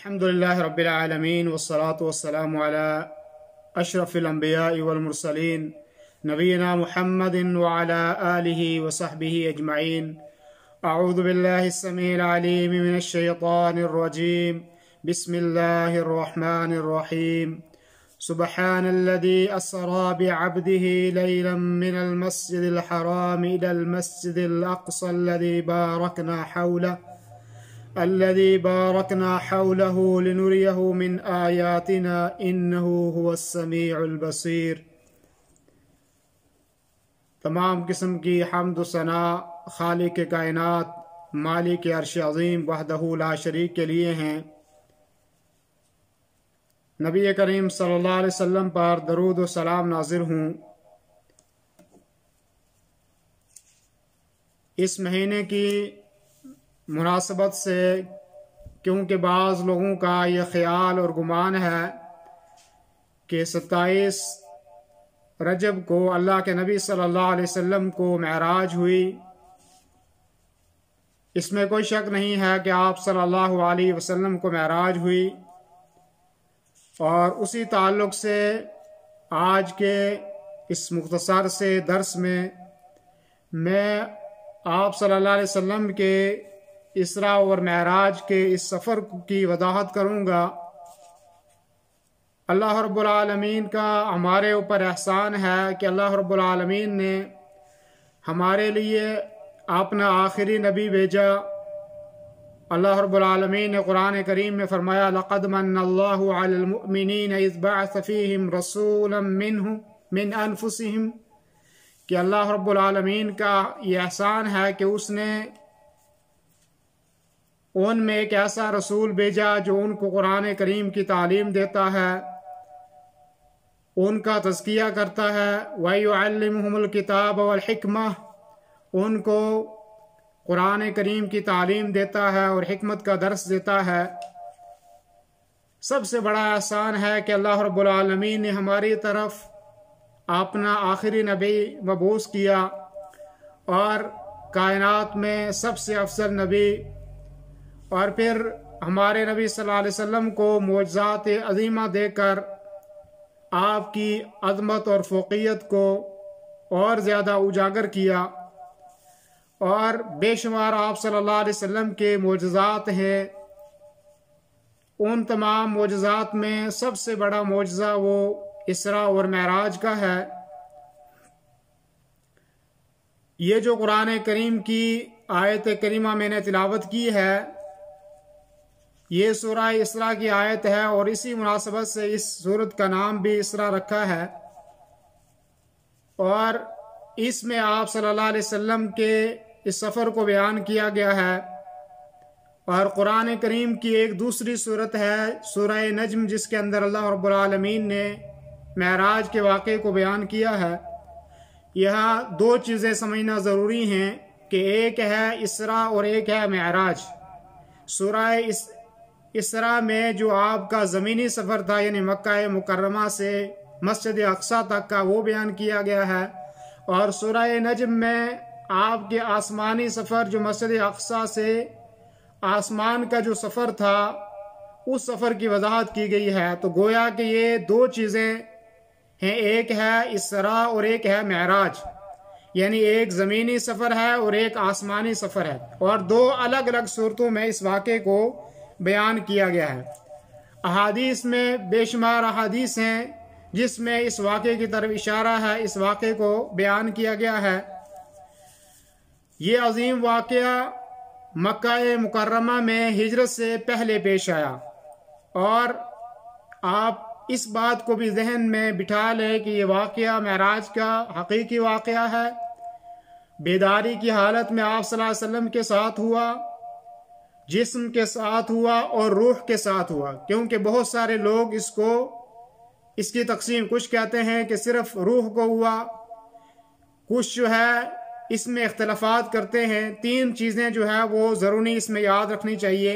الحمدللہ رب العالمین والصلاة والسلام علی اشرف الانبیاء والمرسلین نبینا محمد وعلی آلہ وصحبہ اجمعین۔ اعوذ باللہ السمیع العلیم من الشیطان الرجیم، بسم اللہ الرحمن الرحیم۔ سبحان الذي أسرى بعبده ليلا من المسجد الحرام إلى المسجد الأقصى الذي باركنا حوله لنريه من آياتنا إنه هو السميع البصير۔ تمام قسم کی حمد و ثنا خالق کائنات مالک عرش عظیم وحدہ لا شریک کے لیے ہیں۔ نبی کریم صلی اللہ علیہ وسلم پر درود و سلام نازل ہوں۔ اس مہینے کی مناسبت سے کیونکہ بعض لوگوں کا یہ خیال اور گمان ہے کہ 27 رجب کو اللہ کے نبی صلی اللہ علیہ وسلم کو معراج ہوئی، اس میں کوئی شک نہیں ہے کہ آپ صلی اللہ علیہ وسلم کو معراج ہوئی، اور اسی تعلق سے آج کے اس مختصر سے درس میں آپ صلی اللہ علیہ وسلم کے اسراء اور معراج کے اس سفر کی وضاحت کروں گا۔ اللہ رب العالمین کا ہمارے اوپر احسان ہے کہ اللہ رب العالمین نے ہمارے لیے اپنا آخری نبی بھیجا۔ اللہ رب العالمین نے قرآن کریم میں فرمایا لَقَدْ مَنَّ اللَّهُ عَلَى الْمُؤْمِنِينَ إِذْ بَعَثَ فِيهِمْ رَسُولًا مِّنْهُمْ مِنْ أَنفُسِهِمْ کہ اللہ رب العالمین کا یہ احسان ہے کہ اس نے ان میں ایک ایسا رسول بھیجا جو ان کو قرآن کریم کی تعلیم دیتا ہے، ان کا تزکیہ کرتا ہے، وَيُعَلِّمُهُمُ الْكِتَابَ وَالْحِكْمَةَ ان کو قرآن کریم کی تعلیم دیتا ہے اور حکمت کا درس دیتا ہے۔ سب سے بڑا احسان ہے کہ اللہ رب العالمین نے ہماری طرف اپنا آخری نبی مبعوث کیا، اور کائنات میں سب سے افضل نبی، اور پھر ہمارے نبی صلی اللہ علیہ وسلم کو معجزات عظیمہ دے کر آپ کی عظمت اور فوقیت کو اور زیادہ اجاگر کیا، اور بے شمار آپ صلی اللہ علیہ وسلم کے معجزات ہیں۔ ان تمام معجزات میں سب سے بڑا معجزہ وہ اسراء اور معراج کا ہے۔ یہ جو قرآن کریم کی آیت کریمہ میں نے تلاوت کی ہے، یہ سورہ اسراء کی آیت ہے، اور اسی مناسبت سے اس سورت کا نام بھی اسراء رکھا ہے، اور اس میں آپ صلی اللہ علیہ وسلم کے اس سفر کو بیان کیا گیا ہے۔ اور قرآن کریم کی ایک دوسری سورت ہے سورہ نجم، جس کے اندر اللہ رب العالمین نے معراج کے واقعے کو بیان کیا ہے۔ یہاں دو چیزیں سمجھنا ضروری ہیں کہ ایک ہے اسراء اور ایک ہے معراج۔ سورہ اسراء میں جو آپ کا زمینی سفر تھا، یعنی مکہ مکرمہ سے مسجد اقصیٰ تک کا، وہ بیان کیا گیا ہے، اور سورہ نجم میں آپ کے آسمانی سفر جو مسجد اقصیٰ سے آسمان کا جو سفر تھا، اس سفر کی وضاحت کی گئی ہے۔ تو گویا کہ یہ دو چیزیں ہیں، ایک ہے اسراء اور ایک ہے معراج، یعنی ایک زمینی سفر ہے اور ایک آسمانی سفر ہے، اور دو الگ الگ صورتوں میں اس واقعے کو بیان کیا گیا ہے۔ احادیث میں بے شمار احادیث ہیں جس میں اس واقعے کی طرف اشارہ ہے، اس واقعے کو بیان کیا گیا ہے۔ یہ عظیم واقعہ مکہ مکرمہ میں ہجرت سے پہلے پیش آیا، اور آپ اس بات کو بھی ذہن میں بٹھا لیں کہ یہ واقعہ معراج کا حقیقی واقعہ ہے۔ بیداری کی حالت میں آپ صلی اللہ علیہ وسلم کے ساتھ ہوا، جسم کے ساتھ ہوا اور روح کے ساتھ ہوا، کیونکہ بہت سارے لوگ اس کی تقسیم کچھ کہتے ہیں کہ صرف روح کو ہوا، کچھ جو ہے اس میں اختلافات کرتے ہیں۔ تین چیزیں جو ہے وہ ضروری اس میں یاد رکھنی چاہیے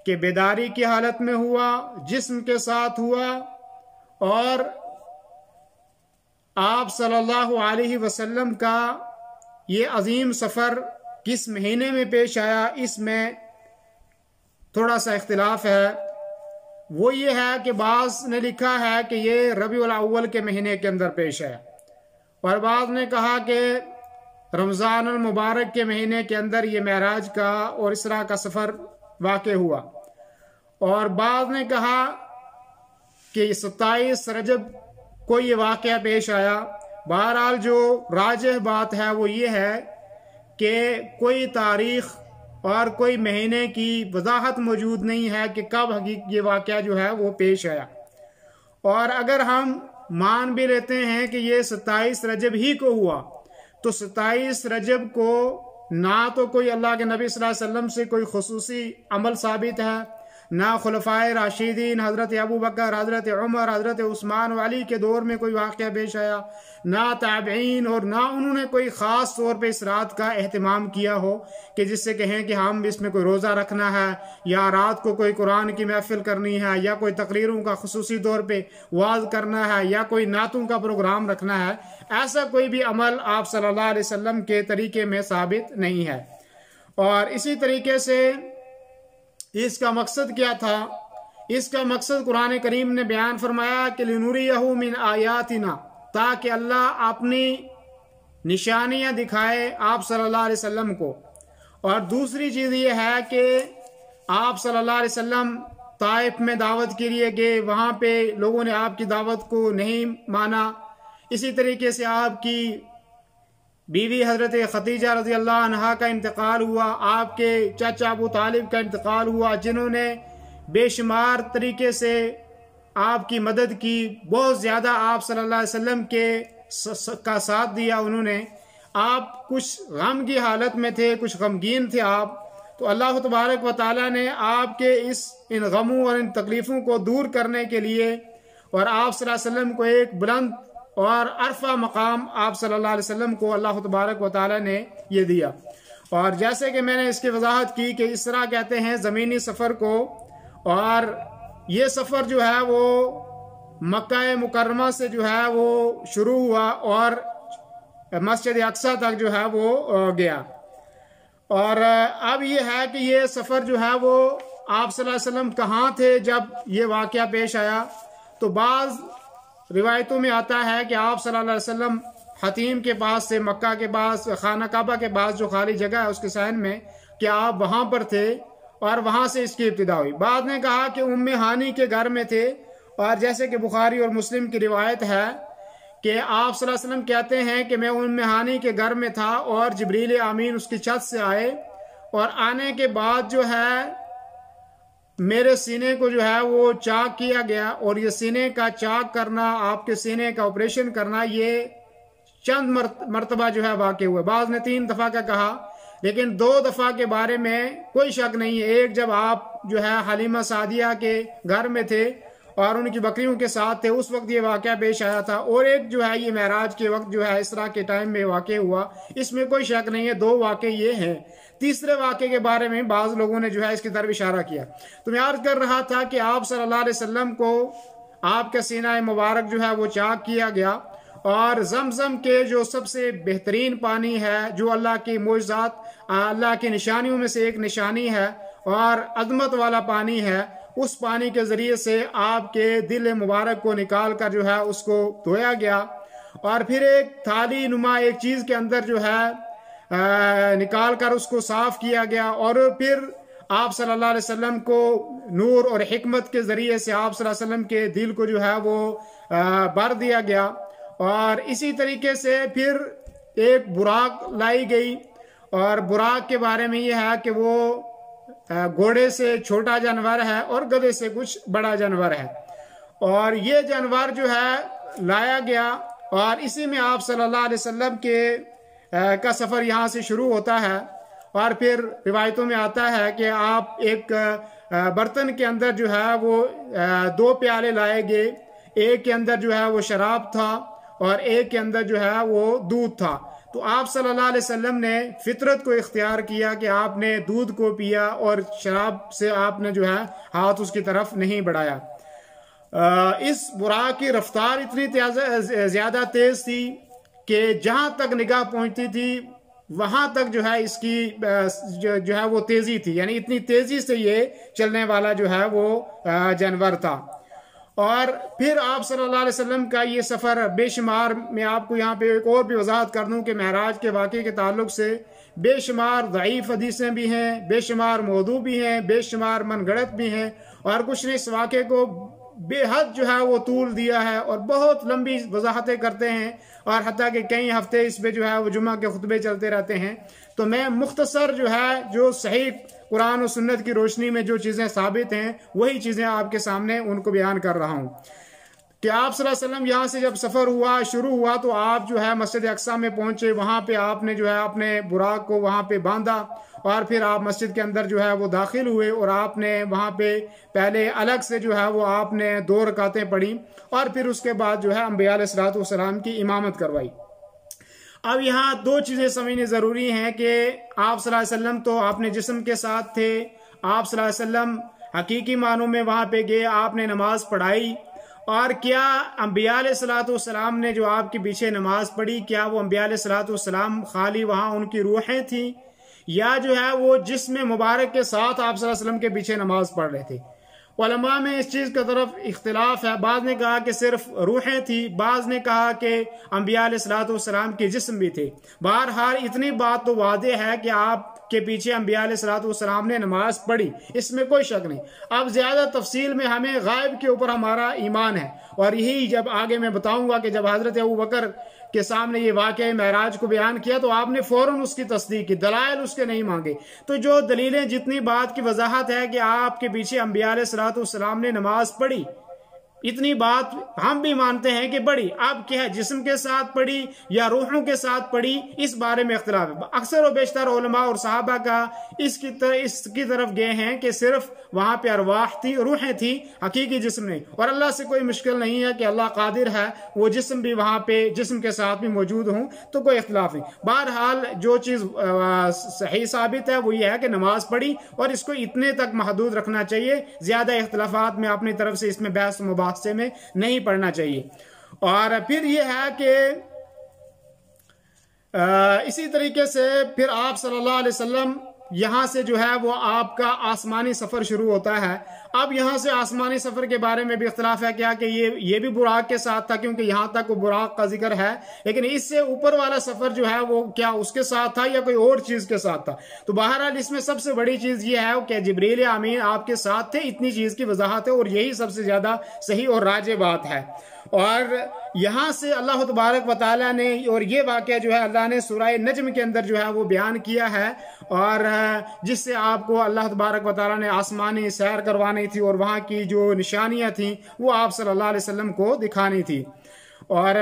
کہ بیداری کی حالت میں ہوا، جسم کے ساتھ ہوا، اور آپ صلی اللہ علیہ وسلم کا یہ عظیم سفر کس مہینے میں پیش آیا، اس میں تھوڑا سا اختلاف ہے۔ وہ یہ ہے کہ بعض نے لکھا ہے کہ یہ ربیع الاول کے مہینے کے اندر پیش ہے، اور بعض نے کہا کہ رمضان المبارک کے مہینے کے اندر یہ معراج کا اور اسراء کا سفر واقع ہوا، اور بعض نے کہا کہ 27 رجب کو یہ واقعہ پیش آیا۔ بہرحال جو راجح بات ہے وہ یہ ہے کہ کوئی تاریخ اور کوئی مہینے کی وضاحت موجود نہیں ہے کہ کب یہ واقعہ جو ہے وہ پیش آیا، اور اگر ہم مان بھی لیتے ہیں کہ یہ 27 رجب ہی کو ہوا تو 27 رجب کو نہ تو کوئی اللہ کے نبی صلی اللہ علیہ وسلم سے کوئی خصوصی عمل ثابت ہے، نہ خلفائے راشدین حضرت ابو بکر، حضرت عمر، حضرت عثمان و علی کے دور میں کوئی واقعہ پیش آیا، نہ تابعین، اور نہ انہوں نے کوئی خاص طور پہ اس رات کا اہتمام کیا ہو کہ جس سے کہیں کہ ہم اس میں کوئی روزہ رکھنا ہے، یا رات کو کوئی قرآن کی محفل کرنی ہے، یا کوئی تقریروں کا خصوصی طور پہ وعظ کرنا ہے، یا کوئی نعتوں کا پروگرام رکھنا ہے۔ ایسا کوئی بھی عمل آپ صلی اللہ علیہ وسلم کے طریقے میں ثابت نہیں ہے۔ اور اسی طریقے سے اس کا مقصد کیا تھا؟ اس کا مقصد قرآن کریم نے بیان فرمایا کہ لِنُرِيَهُ مِنْ آیاتنا، تاکہ اللہ اپنی نشانیاں دکھائے آپ صلی اللہ علیہ وسلم کو۔ اور دوسری چیز یہ ہے کہ آپ صلی اللہ علیہ وسلم طائف میں دعوت کے لیے گئے، وہاں پہ لوگوں نے آپ کی دعوت کو نہیں مانا۔ اسی طریقے سے آپ کی بیوی حضرت خدیجہ رضی اللہ عنہا کا انتقال ہوا، آپ کے چچا ابو طالب کا انتقال ہوا، جنہوں نے بے شمار طریقے سے آپ کی مدد کی، بہت زیادہ آپ صلی اللہ علیہ وسلم کا ساتھ دیا انہوں نے۔ آپ کچھ غم کی حالت میں تھے، کچھ غمگین تھے آپ، تو اللہ تبارک و تعالیٰ نے آپ کے ان غموں اور ان تکلیفوں کو دور کرنے کے لیے اور آپ صلی اللہ علیہ وسلم کو ایک بلند اور عرفہ مقام آپ صلی اللہ علیہ وسلم کو اللہ تبارک و تعالیٰ نے یہ دیا۔ اور جیسے کہ میں نے اس کی وضاحت کی کہ اسراء کہتے ہیں زمینی سفر کو، اور یہ سفر جو ہے وہ مکہ مکرمہ سے جو ہے وہ شروع ہوا اور مسجد اقصیٰ تک جو ہے وہ گیا۔ اور اب یہ ہے کہ یہ سفر جو ہے وہ آپ صلی اللہ علیہ وسلم کہاں تھے جب یہ واقعہ پیش آیا؟ تو بعض روایتوں میں آتا ہے کہ آپ صلی اللہ علیہ وسلم حتیم کے پاس سے، مکہ کے پاس خانہ کعبہ کے پاس جو خالی جگہ ہے اس کے صحن میں، کہ آپ وہاں پر تھے اور وہاں سے اس کی ابتدا ہوئی۔ بعض نے کہا کہ ام ہانی کے گھر میں تھے، اور جیسے کہ بخاری اور مسلم کی روایت ہے کہ آپ صلی اللہ علیہ وسلم کہتے ہیں کہ میں ام ہانی کے گھر میں تھا اور جبریل امین اس کی چھت سے آئے، اور آنے کے بعد جو ہے میرے سینے کو جو ہے وہ چاک کیا گیا، اور یہ سینے کا چاک کرنا، آپ کے سینے کا آپریشن کرنا، یہ چند مرتبہ جو ہے واقع ہوئے۔ بعض نے 3 دفعہ کا کہا، لیکن 2 دفعہ کے بارے میں کوئی شک نہیں ہے۔ ایک جب آپ جو ہے حلیمہ سعدیہ کے گھر میں تھے اور ان کی بکریوں کے ساتھ تھے، اس وقت یہ واقعہ پیش آیا تھا، اور ایک جو ہے یہ معراج کے وقت جو ہے اسراء کے ٹائم میں واقع ہوا۔ اس میں کوئی شک نہیں ہے، 2 واقعے یہ ہیں۔ تیسرے واقعے کے بارے میں بعض لوگوں نے جو ہے اس کی طرف اشارہ کیا۔ تو میں عرض کر رہا تھا کہ آپ صلی اللہ علیہ وسلم کو آپ کا سینہ مبارک جو ہے وہ چاک کیا گیا، اور زمزم کے جو سب سے بہترین پانی ہے، جو اللہ کی معجزات، اللہ کی نشانیوں میں سے ایک نشانی ہے اور عظمت والا پانی ہے، اس پانی کے ذریعے سے آپ کے دل مبارک کو نکال کر جو ہے اس کو دھویا گیا، اور پھر ایک تھالی نما ایک چیز کے اندر جو ہے نکال کر اس کو صاف کیا گیا، اور پھر آپ صلی اللہ علیہ وسلم کو نور اور حکمت کے ذریعے سے آپ صلی اللہ علیہ وسلم کے دل کو جو ہے وہ بھر دیا گیا۔ اور اسی طریقے سے پھر ایک براق لائی گئی، اور براق کے بارے میں یہ ہے کہ وہ گھوڑے سے چھوٹا جانور ہے اور گدھے سے کچھ بڑا جانور ہے، اور یہ جانور جو ہے لایا گیا، اور اسی میں آپ صلی اللہ علیہ وسلم کا سفر یہاں سے شروع ہوتا ہے۔ اور پھر روایتوں میں آتا ہے کہ آپ ایک برتن کے اندر جو ہے وہ 2 پیالے لائے گئے، ایک کے اندر جو ہے وہ شراب تھا اور ایک کے اندر جو ہے وہ دودھ تھا۔ تو آپ صلی اللہ علیہ وسلم نے فطرت کو اختیار کیا کہ آپ نے دودھ کو پیا اور شراب سے آپ نے جو ہے ہاتھ اس کی طرف نہیں بڑھایا۔ اس براق کی رفتار اتنی زیادہ تیز تھی کہ جہاں تک نگاہ پہنچتی تھی وہاں تک جو ہے اس کی جو ہے وہ تیزی تھی، یعنی اتنی تیزی سے یہ چلنے والا جو ہے وہ جانور تھا۔ اور پھر آپ صلی اللہ علیہ وسلم کا یہ سفر بے شمار، میں آپ کو یہاں پہ ایک اور بھی وضاحت کر دوں کہ معراج کے واقعے کے تعلق سے بے شمار ضعیف حدیثیں بھی ہیں، بے شمار موضوع بھی ہیں، بے شمار من گڑت بھی ہیں، اور کچھ نے اس واقعے کو بے حد جو ہے وہ طول دیا ہے اور بہت لمبی وضاحتیں کرتے ہیں، اور حتیٰ کہ کئی ہفتے اس پہ جو ہے وہ جمعہ کے خطبے چلتے رہتے ہیں۔ تو میں مختصر جو ہے جو صحیح قرآن و سنت کی روشنی میں جو چیزیں ثابت ہیں وہی چیزیں آپ کے سامنے ان کو بیان کر رہا ہوں کہ آپ صلی اللہ علیہ وسلم یہاں سے جب سفر شروع ہوا تو آپ جو ہے مسجد اقصیٰ میں پہنچے، وہاں پہ آپ نے جو ہے اپنے براق کو وہاں پہ باندھا، اور پھر آپ مسجد کے اندر جو ہے وہ داخل ہوئے، اور آپ نے وہاں پہ پہلے الگ سے جو ہے وہ آپ نے 2 رکعتیں پڑھی، اور پھر اس کے بعد جو ہے انبیاء علیہ الصلوۃ والسلام کی امامت کروائی۔ اب یہاں 2 چیزیں سمجھنی ضروری ہیں کہ آپ صلی اللہ علیہ وسلم تو اپنے جسم کے ساتھ تھے، آپ صلی اللہ علیہ وسلم حقیقی معنوں میں وہاں پہ گئے، آپ نے نماز پڑھائی، اور کیا انبیاء علیہ الصلوۃ والسلام نے جو آپ کے پیچھے نماز پڑھی، کیا وہ انبیاء علیہ الصلوۃ والسلام خالی وہاں ان کی روحیں تھیں، یا جو ہے وہ جسم مبارک کے ساتھ آپ صلی اللہ علیہ وسلم کے پیچھے نماز پڑھ رہے تھے؟ علماء میں اس چیز کی طرف اختلاف ہے، بعض نے کہا کہ صرف روحیں تھی، بعض نے کہا کہ انبیاء علیہ الصلوۃ والسلام کے جسم بھی تھے۔ بہرحال اتنی بات تو واضح ہے کہ آپ کے پیچھے انبیاء علیہ الصلوۃ والسلام نے نماز پڑھی، اس میں کوئی شک نہیں۔ اب زیادہ تفصیل میں ہمیں غائب کے اوپر ہمارا ایمان ہے، اور یہی جب آگے میں بتاؤں گا کہ جب حضرت ابوبکر کے سامنے یہ واقعہ معراج کو بیان کیا تو آپ نے فوراً اس کی تصدیق کی، دلائل اس کے نہیں مانگے۔ تو جو دلیلیں جتنی بات کی وضاحت ہے کہ آپ کے پیچھے انبیاء علیہ الصلوۃ والسلام نے نماز پڑھی، اتنی بات ہم بھی مانتے ہیں کہ پڑھی۔ اب کیا ہے، جسم کے ساتھ پڑھی یا روحوں کے ساتھ پڑھی، اس بارے میں اختلاف ہے۔ اکثر و بیشتر علماء اور صحابہ کا اس کی طرف گئے ہیں کہ صرف وہاں پہ ارواح تھی، روحیں تھی، حقیقی جسم نہیں، اور اللہ سے کوئی مشکل نہیں ہے کہ اللہ قادر ہے وہ جسم بھی وہاں پہ جسم کے ساتھ بھی موجود ہوں، تو کوئی اختلاف نہیں۔ بہرحال جو چیز صحیح ثابت ہے وہ یہ ہے کہ نماز پڑھی، اور اس کو اتنے تک محدود رکھنا چاہیے، زیادہ اختلافات میں اپنی طرف سے اس میں بحث و مباحثے میں نہیں پڑھنا چاہیے۔ اور پھر یہ ہے کہ اسی طریقے سے پھر آپ صلی اللہ علیہ وسلم یہاں سے جو ہے وہ آپ کا آسمانی سفر شروع ہوتا ہے۔ اب یہاں سے آسمانی سفر کے بارے میں بھی اختلاف ہے کیا کہ یہ بھی براق کے ساتھ تھا، کیونکہ یہاں تک وہ براق کا ذکر ہے، لیکن اس سے اوپر والا سفر جو ہے وہ کیا اس کے ساتھ تھا یا کوئی اور چیز کے ساتھ تھا؟ تو بہرحال اس میں سب سے بڑی چیز یہ ہے کہ جبریل امین آپ کے ساتھ تھے، اتنی چیز کی وضاحت ہے، اور یہی سب سے زیادہ صحیح اور راجح بات ہے۔ اور یہاں سے اللہ تبارک و تعالیٰ نے، اور یہ واقعہ جو ہے اللہ نے سورہ نجم کے اندر جو ہے وہ بیان کیا ہے، اور جس سے آپ کو اللہ تبارک و تعالیٰ نے آسمانی سیر کروانی تھی، اور وہاں کی جو نشانیاں تھیں وہ آپ صلی اللہ علیہ وسلم کو دکھانی تھی۔ اور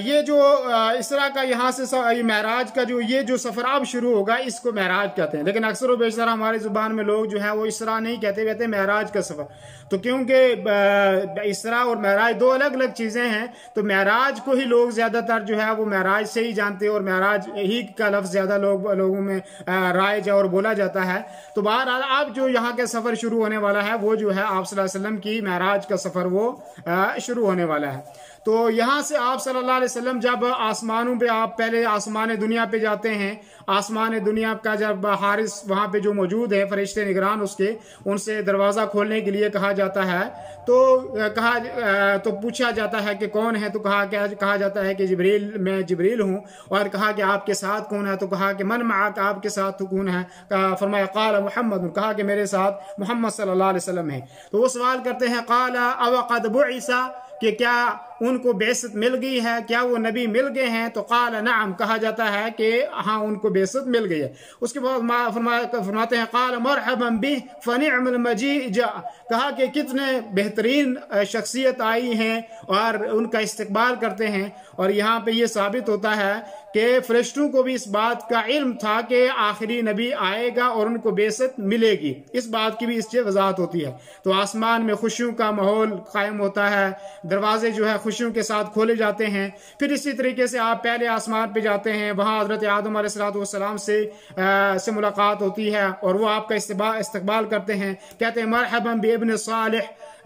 یہ جو اسرا کا یہاں سے معراج کا جو سفر اب شروع ہوگا، اس کو معراج کہتے ہیں، لیکن اکثر و بیشتر ہماری زبان میں لوگ جو ہے وہ اسرا نہیں کہتے معراج کا سفر۔ تو کیونکہ اسرا اور معراج 2 الگ الگ چیزیں ہیں، تو معراج کو ہی لوگ زیادہ تر جو ہے وہ معراج سے ہی جانتے ہیں، اور معراج ہی کا لفظ زیادہ لوگوں میں رائج اور بولا جاتا ہے۔ تو بہرحال اب جو یہاں کا سفر شروع ہونے والا ہے وہ جو ہے آپ صلی اللہ علیہ وسلم کی معراج کا سفر وہ شروع ہونے والا ہے۔ تو یہاں سے آپ صلی اللہ علیہ وسلم جب آسمانوں پہ، آپ پہلے آسمان دنیا پہ جاتے ہیں، آسمان دنیا کا جب حارس وہاں پہ جو موجود ہے، فرشتے نگران اس کے، ان سے دروازہ کھولنے کے لیے کہا جاتا ہے، تو پوچھا جاتا ہے کہ کون ہے، تو کہا جاتا ہے کہ میں جبریل ہوں، اور کہا کہ آپ کے ساتھ کون ہے، تو کہا کہ من معک، آپ کے ساتھ تو کون ہے، فرمایا قال محمد، کہا کہ میرے ساتھ محمد صلی اللہ علیہ وسلم ہے۔ تو وہ سوال کرتے ہیں قال او قد بعث، کہ کیا ان کو بعثت مل گئی ہے، کیا وہ نبی مل گئے ہیں؟ تو قال نعم، کہا جاتا ہے کہ ہاں ان کو بعثت مل گئی ہے۔ اس کے بعد فرماتے ہیں قال مرحبا به فنعم المجيء جاء، کہا کہ کتنے بہترین شخصیت آئی ہیں اور ان کا استقبال کرتے ہیں۔ اور یہاں پہ یہ ثابت ہوتا ہے کہ فرشتوں کو بھی اس بات کا علم تھا کہ آخری نبی آئے گا اور ان کو بعثت ملے گی، اس بات کی بھی اس سے وضاحت ہوتی ہے۔ تو آسمان میں خوشیوں کا ماحول قائم ہوتا ہے، دروازے جو ہے خوشیوں کے ساتھ کھولے جاتے ہیں۔ پھر اسی طریقے سے آپ پہلے آسمان پہ جاتے ہیں، وہاں حضرت آدم علیہ السلام سے ملاقات ہوتی ہے، اور وہ آپ کا استقبال کرتے ہیں، کہتے ہیں مرحبا بابن صالح،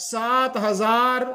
7,000